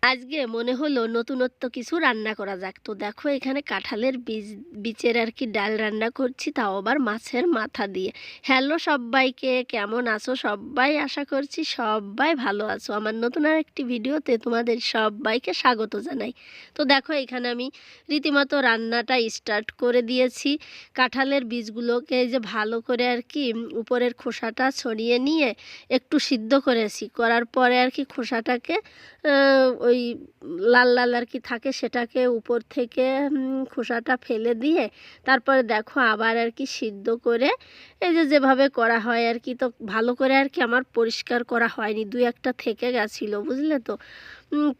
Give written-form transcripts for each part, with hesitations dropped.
আজকে মনে হলো নতুনত্ব কিছু রান্না করা যাক। তো দেখো এখানে কাঁঠালের বীজের আর কি ডাল রান্না করছি, তাও আবার মাছের মাথা দিয়ে। হ্যালো সবাইকে, কেমন আছো সবাই? আশা করছি সবাই ভালো আছো। আমার নতুন আর একটি ভিডিওতে তোমাদের সবাইকে স্বাগত জানাই। তো দেখো এখানে আমি রীতিমতো রান্নাটা স্টার্ট করে দিয়েছি। কাঁঠালের বীজগুলোকে এই যে ভালো করে আর কি উপরের খোসাটা ছড়িয়ে নিয়ে একটু সিদ্ধ করেছি, করার পরে আর কি খোসাটাকে ওই লাল লাল আর কি থাকে সেটাকে উপর থেকে খোসাটা ফেলে দিয়ে তারপরে দেখো আবার আর কি সিদ্ধ করে এই যে যেভাবে করা হয় আর কি। তো ভালো করে আর কি আমার পরিষ্কার করা হয়নি, দুই একটা থেকে গেছিলো, বুঝলে তো।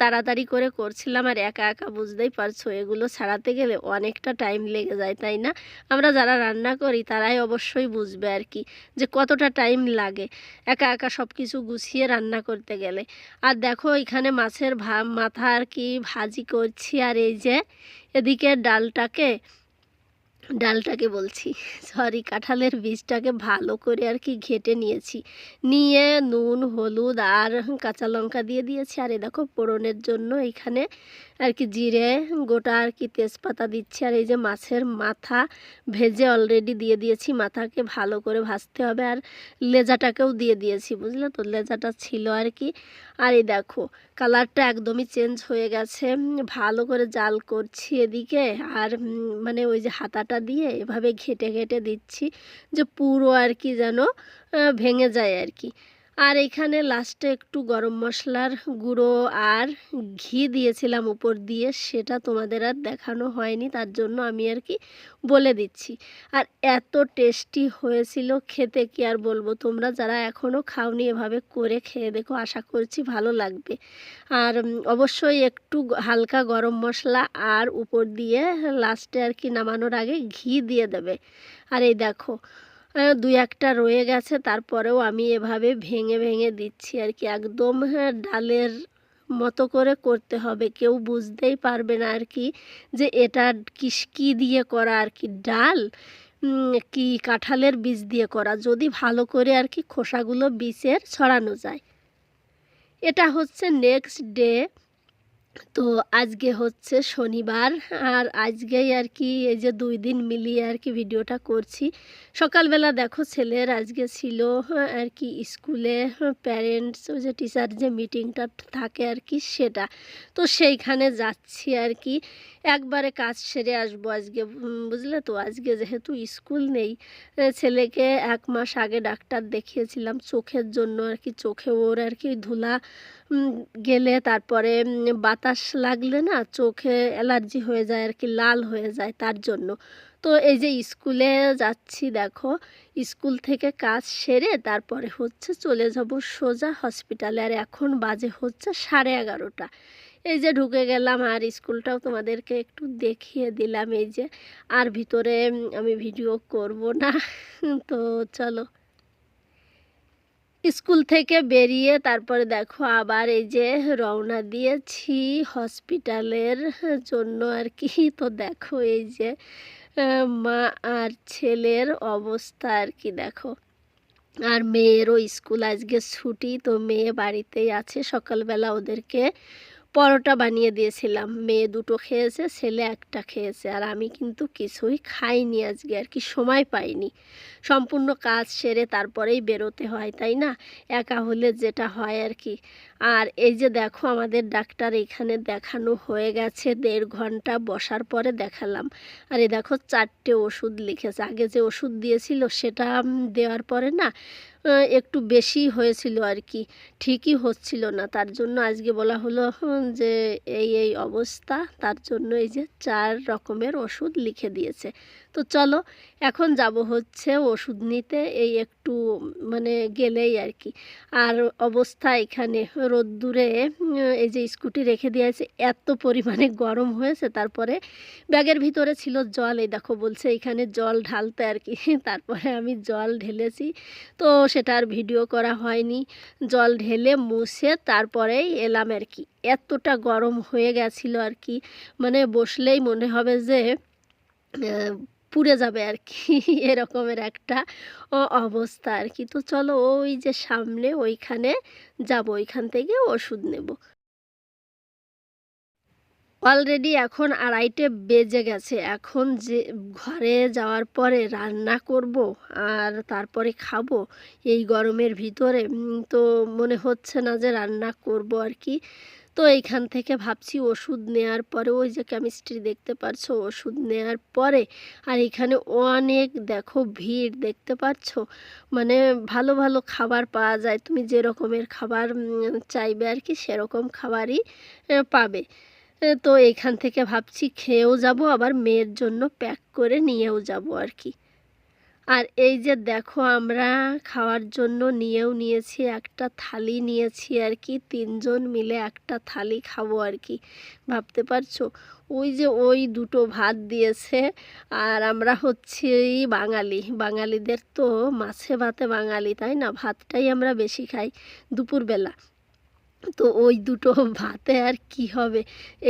তাড়াতাড়ি করে করছিলাম আর একা একা বুঝতেই পারছো এগুলো ছাড়াতে গেলে অনেকটা টাইম লেগে যায়, তাই না? আমরা যারা রান্না করি তারাই অবশ্যই বুঝবে আর কি যে কতটা টাইম লাগে একা একা সব কিছু গুছিয়ে রান্না করতে গেলে। আর দেখো এখানে মাছের মাথা আর কি ভাজি করছি, আর এই যে এদিকে ডালটাকে বলছি, সরি, কাঁঠালের বীজটাকে ভালো করে আর কি ঘেটে নিয়েছি, নিয়ে নুন হলুদ আর কাঁচা লঙ্কা দিয়ে দিয়েছি। আর এই দেখো ফোড়নের জন্য এখানে আর কি জিরে গোটা আর কি তেজপাতা দিচ্ছি। আর এই যে মাছের মাথা ভেজে অলরেডি দিয়ে দিয়েছি, মাথাকে ভালো করে ভাজতে হবে। আর লেজাটাকেও দিয়ে দিয়েছি, বুঝলে তো, লেজাটা ছিল আর কি। আর এই দেখো কালারটা একদমই চেঞ্জ হয়ে গেছে, ভালো করে জাল করছি এদিকে। আর মানে ওই যে হাতাটা দিয়ে এভাবে ঘেটে ঘেটে দিচ্ছি যে পুরো আর কি যেন ভেঙে যায় আর কি। আর এখানে লাস্টে একটু গরম মশলার গুঁড়ো আর ঘি দিয়েছিলাম উপর দিয়ে, সেটা তোমাদের আর দেখানো হয়নি, তার জন্য আমি আর কি বলে দিচ্ছি। আর এত টেস্টি হয়েছিল খেতে, কি আর বলবো। তোমরা যারা এখনও খাওনি এভাবে করে খেয়ে দেখো, আশা করছি ভালো লাগবে। আর অবশ্যই একটু হালকা গরম মশলা আর উপর দিয়ে লাস্টে আর কি নামানোর আগে ঘি দিয়ে দেবে। আর এই দেখো দুই একটা রয়ে গেছে, তারপরেও আমি এভাবে ভেঙে ভেঙে দিচ্ছি আর কি। একদম ডালের মতো করে করতে হবে, কেউ বুঝতেই পারবে না আর কি যে এটা কী দিয়ে করা আর কি, ডাল কি কাঁঠালের বীজ দিয়ে করা, যদি ভালো করে আর কি খোসাগুলো বীজের ছড়ানো যায়। এটা হচ্ছে নেক্সট ডে। তো আজকে হচ্ছে শনিবার, আর আজকেই আর কি এই যে 2 দিন মিলিয়ে আর কি ভিডিওটা করছি। সকালবেলা দেখো ছেলের আজকে ছিল আর কি স্কুলে প্যারেন্টস ওই যে টিচার যে মিটিংটা থাকে আর কি সেটা, তো সেইখানে যাচ্ছি আর কি। একবারে কাজ সেরে আসবো আজকে, বুঝলে তো। আজকে যেহেতু স্কুল নেই, ছেলেকে 1 মাস আগে ডাক্তার দেখিয়েছিলাম চোখের জন্য আর কি। চোখে ওর আর কি ধুলা গেলে তারপরে বাতাস লাগলে না চোখে অ্যালার্জি হয়ে যায় আর কি, লাল হয়ে যায়, তার জন্য। তো এই যে স্কুলে যাচ্ছি দেখো, স্কুল থেকে কাজ সেরে তারপরে হচ্ছে চলে যাব সোজা হসপিটালে। আর এখন বাজে হচ্ছে 11:30। এই যে ঢুকে গেলাম, আর স্কুলটাও তোমাদেরকে একটু দেখিয়ে দিলাম এই যে। আর ভিতরে আমি ভিডিও করব না তো চলো। স্কুল থেকে বেরিয়ে তারপরে দেখো আবার এই যে রওনা দিয়েছি হসপিটালের জন্য আর কি। তো দেখো এই যে মা আর ছেলের অবস্থা আর কি দেখো। আর মেয়েরও স্কুল আজকে ছুটি, তো মেয়ে বাড়িতেই আছে। সকালবেলা ওদেরকে পরোটা বানিয়ে দিয়েছিলাম, মেয়ে 2টো খেয়েছে, ছেলে 1টা খেয়েছে। আর আমি কিন্তু কিছুই খাইনি আজকে আর কি, সময় পাইনি। সম্পূর্ণ কাজ সেরে তারপরেই বেরোতে হয়, তাই না, একা হলে যেটা হয় আর কি। আর এই যে দেখো আমাদের ডাক্তার এখানে দেখানো হয়ে গেছে, 1.5 ঘন্টা বসার পরে দেখালাম। আর এই দেখো 4টে ওষুধ লিখেছে। আগে যে ওষুধ দিয়েছিল সেটা দেওয়ার পরে না একটু বেশি হয়েছিল আর কি, ঠিকই হচ্ছিল না, তার জন্য আজকে বলা হলো যে এই অবস্থা, তার জন্য এই যে 4 রকমের ওষুধ লিখে দিয়েছে। তো চলো এখন যাব হচ্ছে ওষুধ নিতে, এই একটু মানে গেলেই আর কি। আর অবস্থা এখানে রোদ্দুরে এই যে স্কুটি রেখে দিয়েছে, এত পরিমাণে গরম হয়েছে। তারপরে ব্যাগের ভিতরে ছিল জল, এই দেখো বলছে এখানে জল ঢালতে আর কি তারপরে আমি জল ঢেলেছি, তো সেটা আর ভিডিও করা হয়নি। জল ঢেলে মুছে তারপরেই এলাম আর কি। এতটা গরম হয়ে গেছিলো আর কি, মানে বসলেই মনে হবে যে পুড়ে যাবে আর কি এরকমের একটা অবস্থা আর কি। তো চলো ওই যে সামনে ওইখানে যাব, ওইখান থেকে ওষুধ নেব। অলরেডি এখন 2:30 বেজে গেছে। এখন যে ঘরে যাওয়ার পরে রান্না করব আর তারপরে খাবো এই গরমের ভিতরে, তো মনে হচ্ছে না যে রান্না করব আর কি। তো এইখান থেকে ভাবছি ওষুধ নেয়ার পরে, ওই যে কেমিস্ট্রি দেখতে পারছো, ওষুধ নেয়ার পরে আর এখানে অনেক দেখো ভিড় দেখতে পাচ্ছ, মানে ভালো ভালো খাবার পাওয়া যায়, তুমি যে রকমের খাবার চাইবে আর কি সেরকম খাবারই পাবে। তো এইখান থেকে ভাবছি খেয়েও যাব, আবার মেয়ের জন্য প্যাক করে নিয়েও যাব আর কি। আর এই যে দেখো আমরা খাওয়ার জন্য নিয়েও নিয়েছি, একটা থালি নিয়েছি আর কি, 3 জন মিলে একটা থালি খাবো আর কি। ভাবতে পারছো, ওই যে ওই দুটো ভাত দিয়েছে, আর আমরা হচ্ছে এই বাঙালিদের তো মাছে ভাতে বাঙালি, তাই না, ভাতটাই আমরা বেশি খাই দুপুরবেলা। তো ওই দুটো ভাতে আর কি হবে,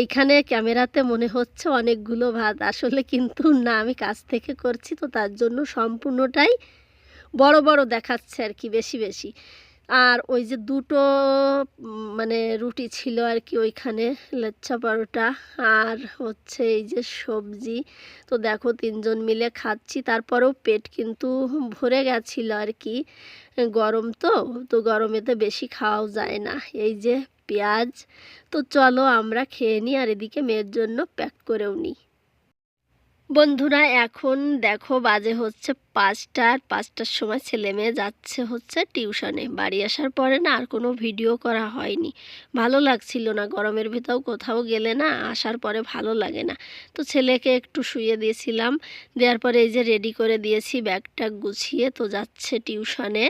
এইখানে ক্যামেরাতে মনে হচ্ছে অনেকগুলো ভাত, আসলে কিন্তু না, আমি কাছ থেকে করছি তো তার জন্য সম্পূর্ণটাই বড় বড় দেখাচ্ছে আর কি, বেশি বেশি। আর ওই যে দুটো মানে রুটি ছিল আর কি ওইখানে, লচ্ছা পরোটা আর হচ্ছে এই যে সবজি। তো দেখো 3 জন মিলে খাচ্ছি, তারপরেও পেট কিন্তু ভরে গেছিলো আর কি। গরম তো, তো গরমেতে বেশি খাওয়াও যায় না। এই যে পেঁয়াজ। তো চলো আমরা খেয়ে নিই, আর এদিকে মেয়ের জন্য প্যাক করেও নিই। বন্ধুরা এখন দেখো বাজে হচ্ছে 5টা, আর 5টার সময় ছেলে মেয়ে যাচ্ছে হচ্ছে টিউশনে। বাড়ি আসার পরে না আর কোনো ভিডিও করা হয়নি, ভালো লাগছিল না, গরমের ভিতরেও কোথাও গেলে না আসার পরে ভালো লাগে না। তো ছেলেকে একটু শুইয়ে দিয়েছিলাম, দেওয়ার পরে এই যে রেডি করে দিয়েছি ব্যাগটা গুছিয়ে, তো যাচ্ছে টিউশনে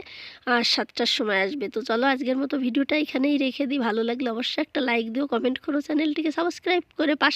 আর 7টার সময় আসবে। তো চলো আজকের মতো ভিডিওটা এখানেই রেখে দিই, ভালো লাগলে অবশ্যই একটা লাইক দিও, কমেন্ট করো, চ্যানেলটিকে সাবস্ক্রাইব করে পাশে